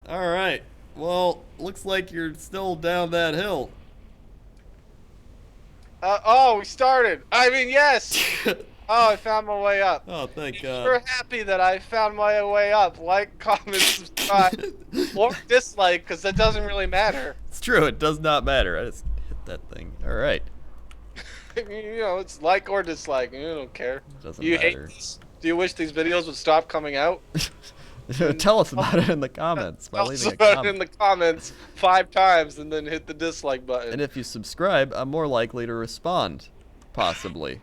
All right. Well, looks like you're still down that hill. Oh, we started. I mean, yes. Oh, I found my way up. Oh, thank If God. you're happy that I found my way up, like, comment, subscribe, or dislike, because that doesn't really matter. It's true. It does not matter. I just hit that thing. All right. It's like or dislike. You don't care. Do Doesn't you hate matter. this? Do you wish these videos would stop coming out? Then Tell us tell about it in the comments by us leaving a about it comment. in the comments 5 times and then hit the dislike And button. if you subscribe, I'm more likely to respond. Possibly.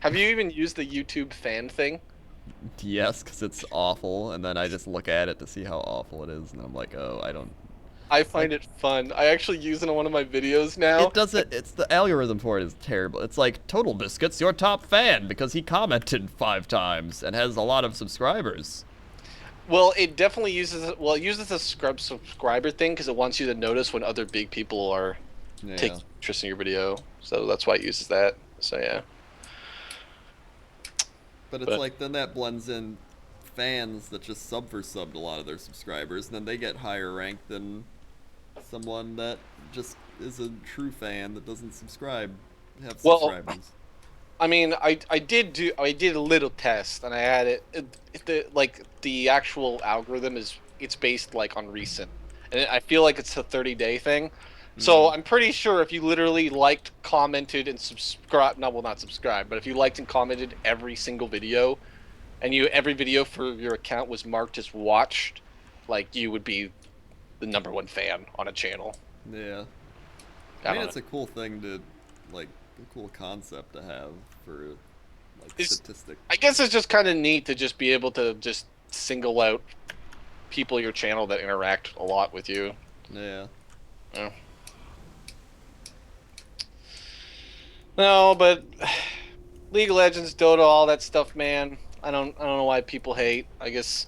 Have you even used the YouTube fan thing? Yes, because it's awful, and then I just look at it to see how awful it is, and I'm like, oh, I don't. I Like, find it fun. I actually use it in one of my videos now. it doesn't. It's the algorithm for it is terrible. It's like Total Biscuit's your top fan because he commented 5 times and has a lot of subscribers. Well, it definitely uses it uses the subscriber thing because it wants you to notice when other big people are Yeah. taking interest in your video. So that's why it uses that. So yeah. But it's But like then that blends in fans that just sub for subbed a lot of their subscribers, and then they get higher rank than someone that just is a true fan that doesn't have well, subscribers. I mean, I did a little test and I had the actual algorithm it's based like on recent, and I feel like it's a 30-day thing. So Mm. I'm pretty sure if you literally liked, commented, and subscribed, no, well, not subscribed, but if you liked and commented every single video, and every video for your account was marked as watched, like you would be the #1 fan on a channel. Yeah. I I mean, don't know. it's a cool thing to, like, a cool concept to have for, like, It's, statistic. I guess it's just kind of neat to just be able to just single out people your channel that interact a lot with you. Yeah. Yeah. No, but League of Legends, Dota, all that stuff, man. I don't know why people hate. I guess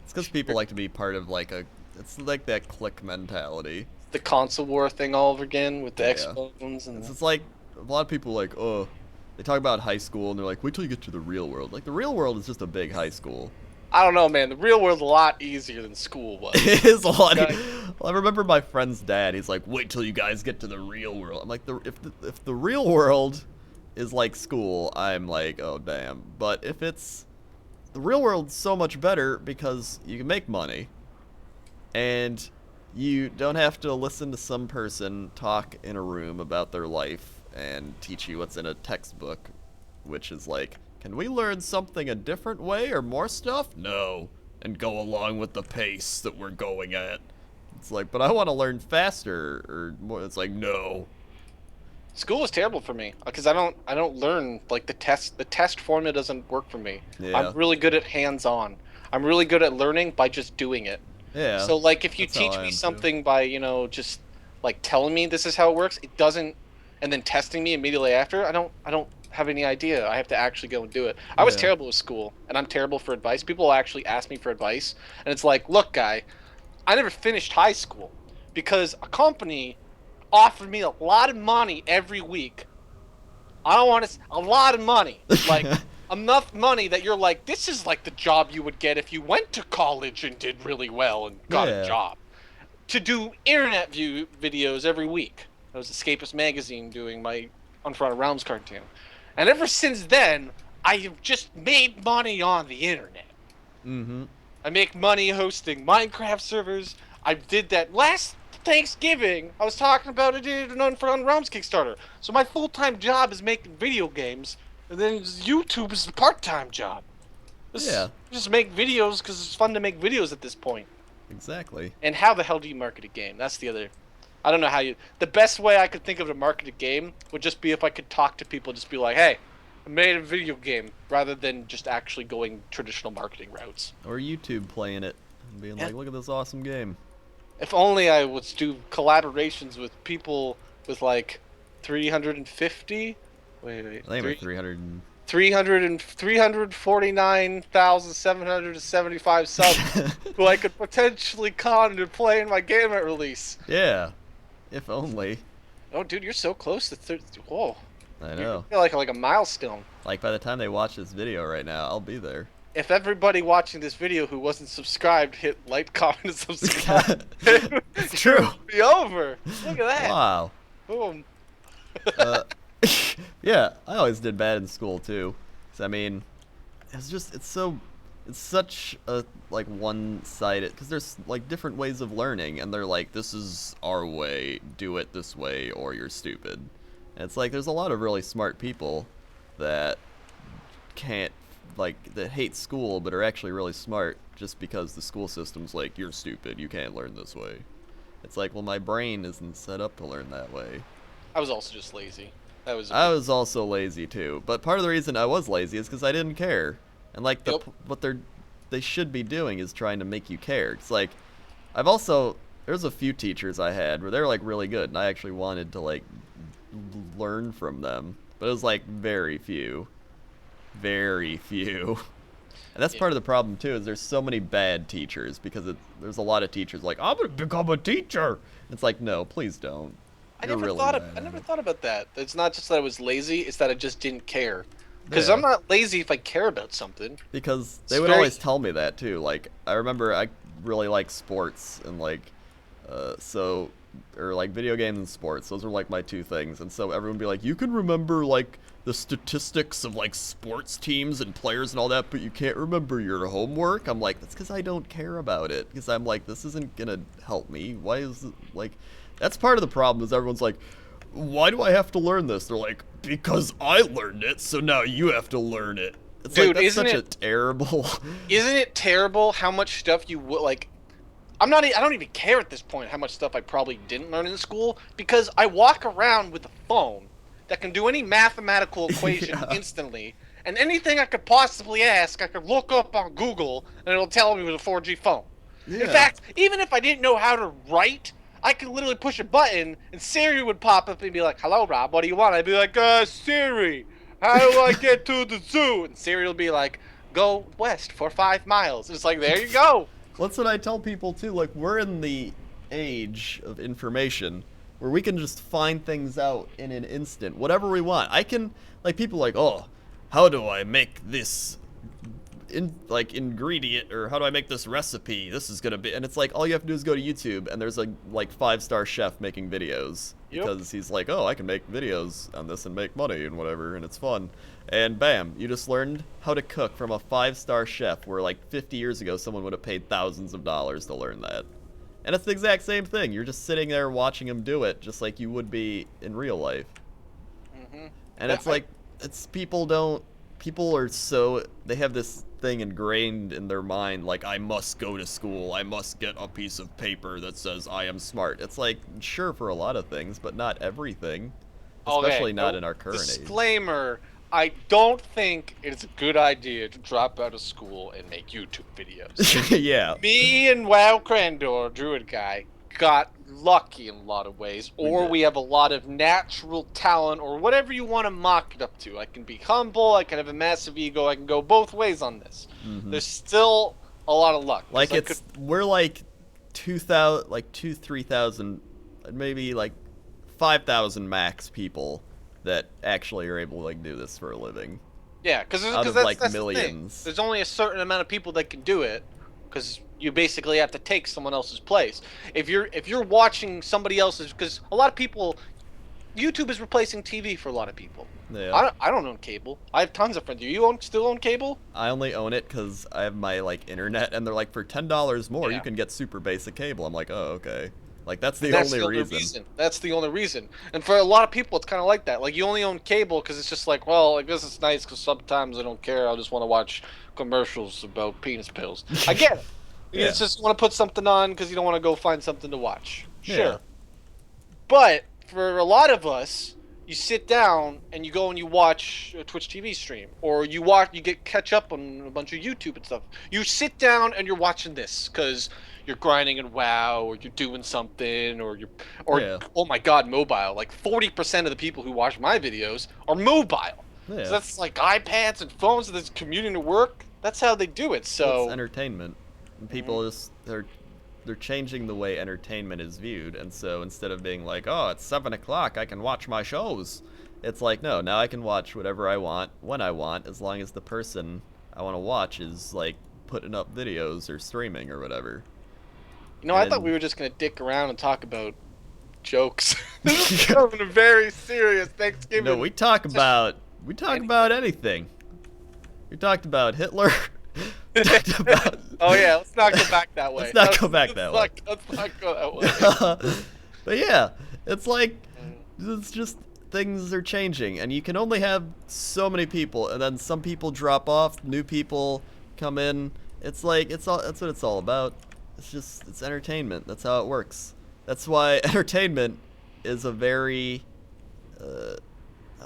It's because people like to be part of, like, it's like that clique mentality. the console war thing all over again with the Yeah. Xbox and It's just like, a lot of people, like, oh, they talk about high school, and they're like, wait till you get to the real world. Like, the real world is just a big high school. I don't know, man. The real world's a lot easier than school was. It is a lot. Okay. Well, I remember my friend's dad. He's like, "Wait till you guys get to the real world." I'm like, if the real world is like school, I'm like, oh damn. But if it's the real world's so much better because you can make money, and you don't have to listen to some person talk in a room about their life and teach you what's in a textbook, which is like, can we learn something a different way or more stuff? No. And go along with the pace that we're going at. It's like, but I want to learn faster or more. It's like, no. School was terrible for me because I don't learn like the test format doesn't work for me. I'm Yeah. really good at hands-on. I'm really good at learning by just doing it. Yeah. So like if you That's how teach I me am too. something by, just like telling me this is how it works, it doesn't, and then testing me immediately after, I don't have any idea. I have to actually go and do it. I was Yeah. terrible with school and I'm terrible for advice. People will actually ask me for advice and it's like, "Look, guy, I never finished high school because a company offered me a lot of money every week. I don't want to a lot of money, like enough money that you're like, this is like the job you would get if you went to college and did really well and got a Yeah. job. To do internet view videos every week. I was Escapist Magazine doing my Unfront of Realms cartoon, and ever since then, I have just made money on the internet. Mm-hmm. I make money hosting Minecraft servers. I did that last Thanksgiving. I was talking about it in an Unfront Realms Kickstarter. So my full-time job is making video games, and then YouTube is a part-time job. Yeah. Just make videos because it's fun to make videos at this point. Exactly. And how the hell do you market a game? That's the other. I don't know how you. The best way I could think of to market a game would just be if I could talk to people, just be like, "Hey, I made a video game," rather than just actually going traditional marketing routes. Or YouTube playing it and being Yeah. like, look at this awesome game. If only I would do collaborations with people with like 350. Wait, I think like 300. 349,775 subs who I could potentially con to play in my game at release. Yeah. If only. Oh, dude, you're so close to 30. Whoa. I You're know. like a milestone. Like by the time they watch this video right now, I'll be there. if everybody watching this video who wasn't subscribed hit like, comment, and subscribe, it It's true. would be over. Look at that. Wow. Boom. Uh, yeah, I always did bad in school too. 'Cause, I mean, it's such a like one-sided, because there's like different ways of learning, and they're like, this is our way, do it this way, or you're stupid. And it's like there's a lot of really smart people that can't that hate school but are actually really smart just because the school system's like, you're stupid, you can't learn this way. It's like, well, my brain isn't set up to learn that way. I was also just lazy. I was also lazy too, but part of the reason I was lazy is because I didn't care. And like Yep. what they should be doing is trying to make you care. It's like there's a few teachers I had where they were like really good, and I actually wanted to like learn from them, but it was like very few, very few. And that's Yeah. part of the problem too, is there's so many bad teachers because there's a lot of teachers like, I'm gonna become a teacher. It's like, no, please don't. I You're never really thought bad I at never it. thought about that. It's not just that I was lazy; it's that I just didn't care. Because Yeah. I'm not lazy if I care about something. Because they It's would very- always tell me that too. Like, I remember I really like sports and like or like video games and sports. Those are like my two things. And so everyone would be like, you can remember like the statistics of like sports teams and players and all that, but you can't remember your homework. I'm like, that's because I don't care about it. Because I'm like, this isn't gonna help me. Why is it like? That's part of the problem. Is everyone's like, why do I have to learn this? They're like, because I learned it, so now you have to learn it. It's Dude, like, that's isn't such a it- terrible. Isn't it terrible how much stuff you would like? I don't even care at this point how much stuff I probably didn't learn in school because I walk around with a phone that can do any mathematical equation Yeah. instantly, and anything I could possibly ask, I could look up on Google and it'll tell me with a 4G phone. In Yeah. fact, even if I didn't know how to write, I could literally push a button and Siri would pop up and be like, "Hello, Rob, what do you want?" I'd be like, Siri, how do I get to the zoo?" And Siri will be like, "Go west for 5 miles." It's like, there you go. That's what I tell people too. Like, we're in the age of information where we can just find things out in an instant, whatever we want. I can, like, people are like, oh, how do I make this ingredient, or how do I make this recipe? This is gonna be, and it's like all you have to do is go to YouTube, and there's a like 5-star chef making videos Yep. because he's like, oh, I can make videos on this and make money and whatever, and it's fun. And bam, you just learned how to cook from a 5-star chef, where like 50 years ago someone would have paid thousands of dollars to learn that. And it's the exact same thing. You're just sitting there watching him do it, just like you would be in real life. Mm-hmm. And it's like, people are so, they have this thing ingrained in their mind, like, I must go to school, I must get a piece of paper that says I am smart. It's like, sure, for a lot of things, but not everything. Especially not in our current age. Disclaimer, I don't think it's a good idea to drop out of school and make YouTube videos. Yeah. Me and WoWcrendor, Druid guy, got lucky in a lot of ways, or did. we have a lot of natural talent, or whatever you want to mock it up to. I can be humble, I can have a massive ego, I can go both ways on this. Mhm. There's still a lot of luck. 'cause Like, I could- we're like 2,000, like 3,000, maybe like 5,000 max people that actually are able to like do this for a living. Yeah, because Out of, that's, like, that's the thing. millions. There's only a certain amount of people that can do it, because you basically have to take someone else's place. If you're watching somebody else's, because a lot of people, YouTube is replacing TV for a lot of people. Yeah. I don't own cable. I have tons of friends. Do you still own cable? I only own it because I have my like internet, and they're like, for $10 more, Yeah. you can get super basic cable. I'm like, oh, okay. Like, that's the That's only the only reason. That's the only reason. And for a lot of people, it's kind of like that. Like, you only own cable because it's just like, well, I guess it's nice because sometimes I don't care. I just want to watch commercials about penis pills. I get it. You Yeah. just want to put something on because you don't want to go find something to watch. Sure. Yeah. But for a lot of us, you sit down and you go and you watch a Twitch TV stream, or you catch up on a bunch of YouTube and stuff. You sit down and you're watching this because you're grinding in WoW, or you're doing something, or Yeah. oh my God, mobile. Like 40% of the people who watch my videos are mobile. Yeah. So that's like iPads and phones that's commuting to work. That's how they do it. It's So entertainment. And people just, they're changing the way entertainment is viewed, and so instead of being like, oh, it's 7 o'clock, I can watch my shows, it's like, no, now I can watch whatever I want, when I want, as long as the person I want to watch is like putting up videos or streaming or whatever. You know, I thought we And were just gonna dick around and talk about jokes. This is becoming a very serious no, Thanksgiving. we talk about anything. We talked about Hitler. We talked about. Oh yeah, let's not go back that way. Let's not go back that way. Let's not go that way. But yeah, it's like it's just things are changing, and you can only have so many people, and then some people drop off, new people come in. It's like that's what it's all about. It's entertainment. That's how it works. That's why entertainment is a very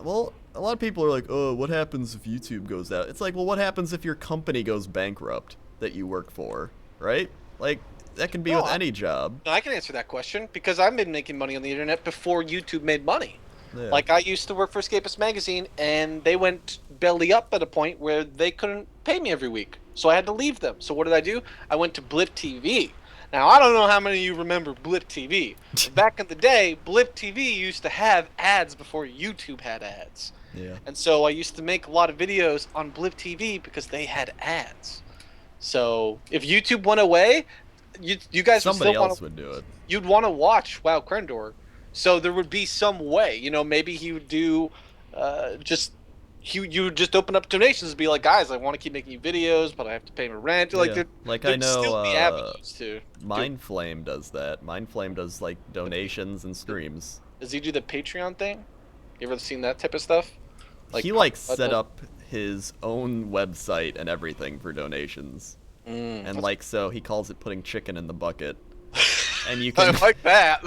well, a lot of people are like, oh, what happens if YouTube goes out? It's like, well, what happens if your company goes bankrupt that you work for, right? Like, that can be with any job. I can answer that question because I've been making money on the internet before YouTube made money. Yeah. Like, I used to work for Escapist Magazine, and they went belly up at a point where they couldn't pay me every week. So I had to leave them. So what did I do? I went to Blip TV. Now, I don't know how many of you remember Blip TV. Back in the day, Blip TV used to have ads before YouTube had ads. Yeah. And so I used to make a lot of videos on Blip TV because they had ads. So if YouTube went away, you guys somebody else would do it. You'd want to watch WoWcrendor. So there would be some way, you know, maybe he would do you would just open up donations and be like, guys, I want to keep making videos, but I have to pay my rent. Yeah. Like I know still be avenues to Mindflame does that. Mindflame does like donations and streams. Does he do the Patreon thing? You ever seen that type of stuff? Like, he like set up his own website and everything for donations. And like, so he calls it putting chicken in the bucket. And you can I like that.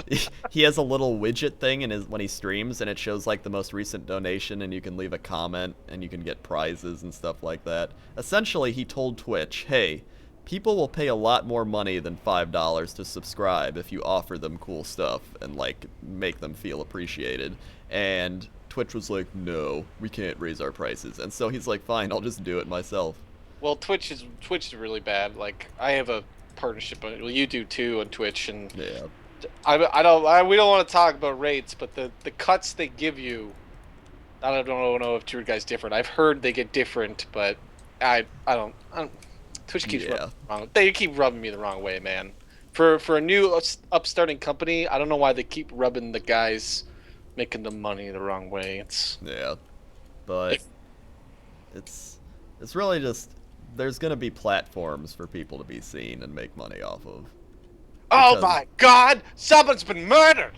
He has a little widget thing in his when he streams, and it shows like the most recent donation, and you can leave a comment and you can get prizes and stuff like that. Essentially, he told Twitch, hey, people will pay a lot more money than $5 to subscribe if you offer them cool stuff and like make them feel appreciated. And Twitch was like, no, we can't raise our prices. And so he's like, fine, I'll just do it myself. Well, Twitch is really bad. Like, I have a partnership. Well, you do too on Twitch, and yeah. We don't want to talk about rates, but the cuts they give you, I don't know if you guys different. I've heard they get different, but I don't. Twitch keeps rubbing me wrong. They keep rubbing me the wrong way, man. For a new upstarting company, I don't know why they keep rubbing the guys making the money the wrong way. But it's really just there's gonna be platforms for people to be seen and make money off of. Oh my God! Someone's been murdered.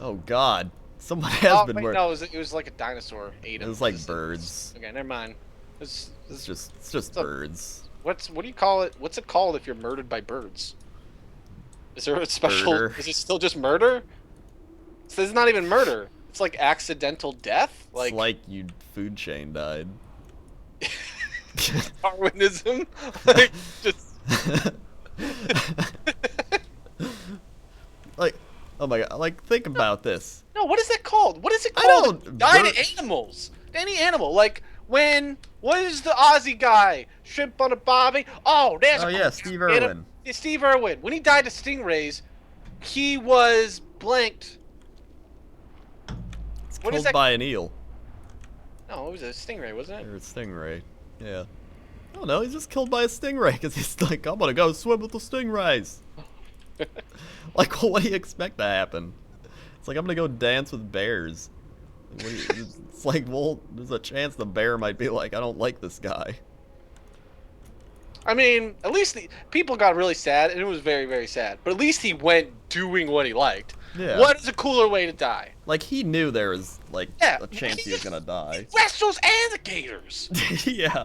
Oh God! Someone has been murdered. No, it was like a dinosaur ate him. It was like birds. Okay, never mind. It's just birds. What do you call it? What's it called if you're murdered by birds? Is there a special? Murder. Is it still just murder? So it's not even murder. It's like accidental death. It's like you food chain died. Darwinism. Like just. Like, oh my God! Like, think about this. No, what is that called? What is it called? I don't. Die to animals. Any animal. Like when. What is the Aussie guy? Shrimp on a bobby. Oh, there's. Oh yeah, Steve Irwin. Steve Irwin. When he died to stingrays, he was blanked. It's killed by an eel. No, it was a stingray, wasn't it? Or a stingray. Yeah. Oh no, he's just killed by a stingray because he's like, I'm gonna go swim with the stingrays. Like, well, what do you expect to happen? It's like, I'm gonna go dance with bears. It's like, well, there's a chance the bear might be like, I don't like this guy. I mean, at least people got really sad, and it was very, very sad. But at least he went doing what he liked. Yeah. What is a cooler way to die? Like, he knew there was, like, a chance he was gonna die. He wrestles alligators! Yeah.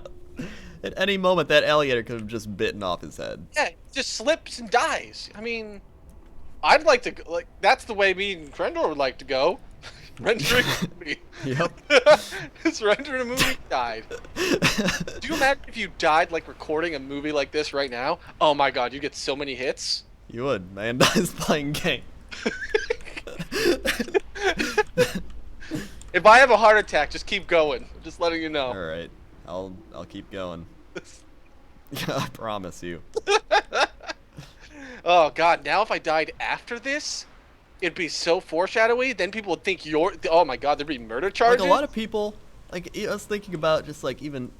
At any moment, that alligator could have just bitten off his head. Yeah, just slips and dies. I mean, I'd like to, like, that's the way me and Crendor would like to go. Rendering a movie. Yep. Just rendering a movie, died. Do you imagine if you died, like, recording a movie like this right now? Oh my God, you get so many hits. You would. Man dies playing game. If I have a heart attack, just keep going. I'm just letting you know. All right. I'll keep going. I promise you. Oh God! Now if I died after this, it'd be so foreshadowy. Then people would think you're. Oh my God! There'd be murder charges. Like, a lot of people. Like, I was thinking about just like even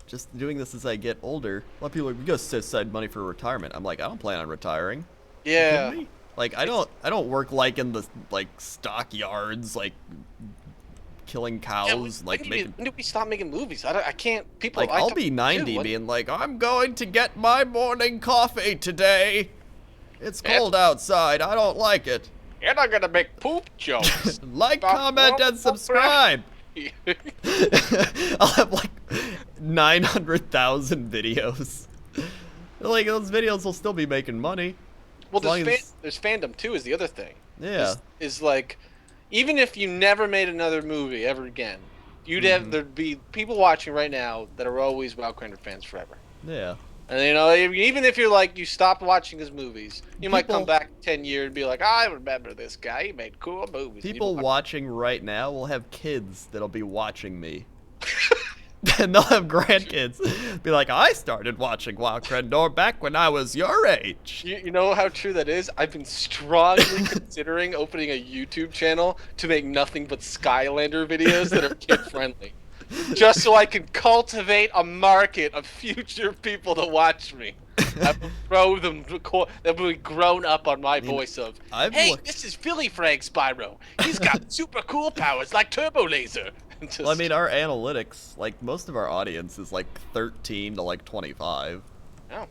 just doing this as I get older. A lot of people are like, we gotta set aside money for retirement. I'm like, I don't plan on retiring. You Yeah. kidding me? Like, I don't work like in the like stockyards, like killing Yeah, cows, like making. when did we stop making movies? I can't. People. Like, I'll be 90 being like, I'm going to get my morning coffee today. It's cold outside. I don't like it. You're not gonna make poop jokes. Like, comment, and subscribe. I'll have like 900,000 videos. Like, those videos will still be making money. Well, As long there's fandom too. Is the other thing. Yeah. Is like, even if you never made another movie ever again, there'd be people watching right now that are always WoWcrendor fans forever. Yeah. And you know, even if you're like, you stopped watching his movies, you might come back 10 years and be like, I remember this guy. He made cool movies. People watching right now will have kids that'll be watching me. And they'll have grandkids be like, I started watching WoWcrendor back when I was your age. You know how true that is? I've been strongly considering opening a YouTube channel to make nothing but Skylander videos that are kid-friendly. Just so I can cultivate a market of future people to watch me. I will grow them. They'll be grown up on my voice of, hey, this is Philly Frank Spyro. He's got super cool powers like Turbo Laser. Well, I mean, our analytics, like, most of our audience is, like, 13 to, like, 25. Oh.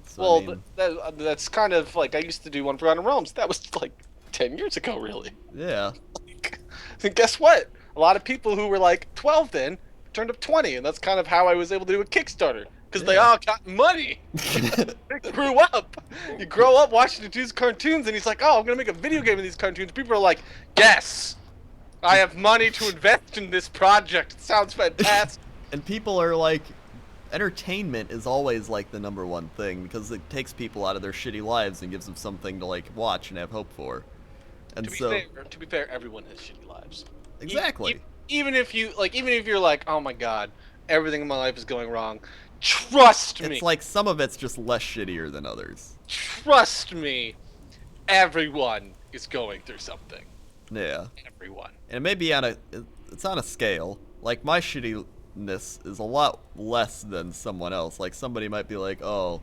So, Well, I mean, that's kind of, like, I used to do one Forgotten Realms. That was, like, 10 years ago, really. yeah. And guess what? A lot of people who were, like, 12 then turned up 20, and that's kind of how I was able to do a Kickstarter. Because they all got money. They grew up. You grow up watching the dude's cartoons, and he's like, oh, I'm going to make a video game of these cartoons. People are like, yes. I have money to invest in this project. It sounds fantastic. And people are like, entertainment is always like the #1 thing because it takes people out of their shitty lives and gives them something to like watch and have hope for. And to be fair, everyone has shitty lives. Exactly. Even if you're like, oh my god, everything in my life is going wrong. Trust me. It's like some of it's just less shittier than others. Trust me. Everyone is going through something. Yeah. Everyone. And it may be it's on a scale. Like, my shittiness is a lot less than someone else. Like, somebody might be like, oh,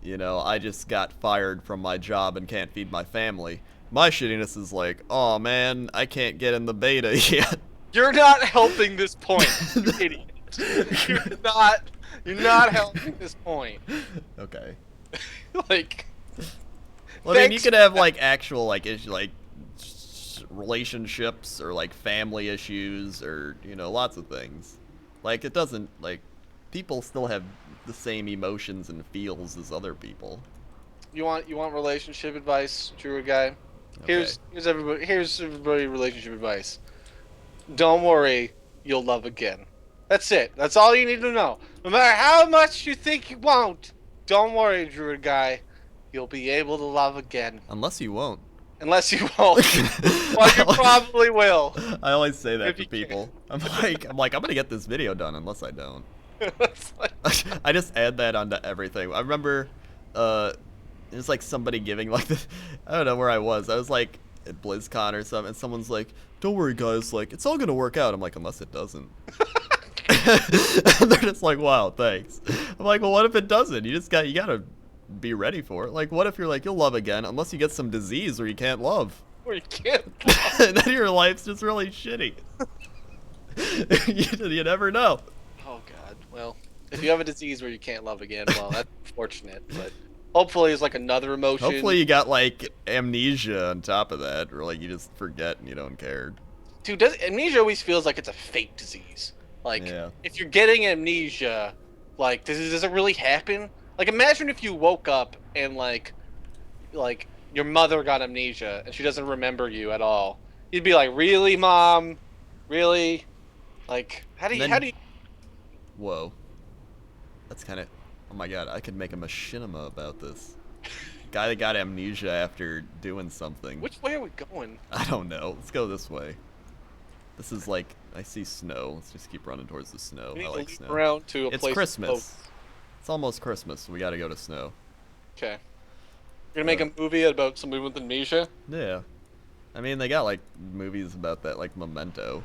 you know, I just got fired from my job and can't feed my family. My shittiness is like, oh man, I can't get in the beta yet. You're not helping this point, you idiot. You're not helping this point. Okay. Like, well, I mean, you could have like actual like relationships or like family issues or, you know, lots of things. Like, it doesn't, like, people still have the same emotions and feels as other people. You want relationship advice, Drew guy? Okay. Here's everybody relationship advice. Don't worry, you'll love again. That's it. That's all you need to know. No matter how much you think you won't, don't worry, Druid guy. You'll be able to love again. Unless you won't. Unless you won't. Well, you probably will. I always say that If to you people. I'm like, I'm gonna get this video done unless I don't. It's like, I just add that onto everything. I remember, it was like somebody giving like I don't know where I was. I was like at BlizzCon or something, and someone's like, "Don't worry, guys. Like, it's all gonna work out." I'm like, "Unless it doesn't." And they're just like, "Wow, thanks." I'm like, "Well, what if it doesn't? You gotta be ready for it. Like, what if you're like, you'll love again, unless you get some disease where you can't love." or you can't. And then your life's just really shitty. You never know. Oh God. Well, if you have a disease where you can't love again, well, that's unfortunate. But hopefully, it's like another emotion. Hopefully you got like amnesia on top of that, or like you just forget and you don't care. Dude, amnesia always feels like it's a fake disease. Like, Yeah. if you're getting amnesia, like, does it really happen? Like, imagine if you woke up and like your mother got amnesia and she doesn't remember you at all. You'd be like, really, Mom? Really? Like, how do you? Whoa. That's kind of. Oh my god, I could make a machinima about this. Guy that got amnesia after doing something. Which way are we going? I don't know. Let's go this way. This is like, I see snow. Let's just keep running towards the snow. We need I to like leap snow. around to a It's place. Christmas. It's almost Christmas, so we gotta go to snow. Okay. You're gonna make a movie about somebody with amnesia? Yeah. I mean, they got like movies about that, like Memento.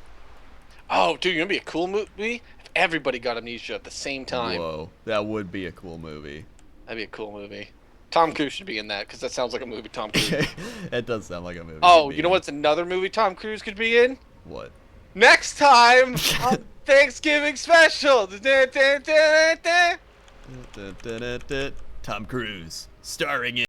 Oh, dude, you're gonna be a cool movie. If everybody got Amnesia at the same time. Whoa, that would be a cool movie. That'd be a cool movie. Tom Cruise should be in that because that sounds like a movie Tom Cruise. It does sound like a movie. Oh, to you know me. what's another movie Tom Cruise could be in? What? Next time on Thanksgiving special. Tom Cruise, starring in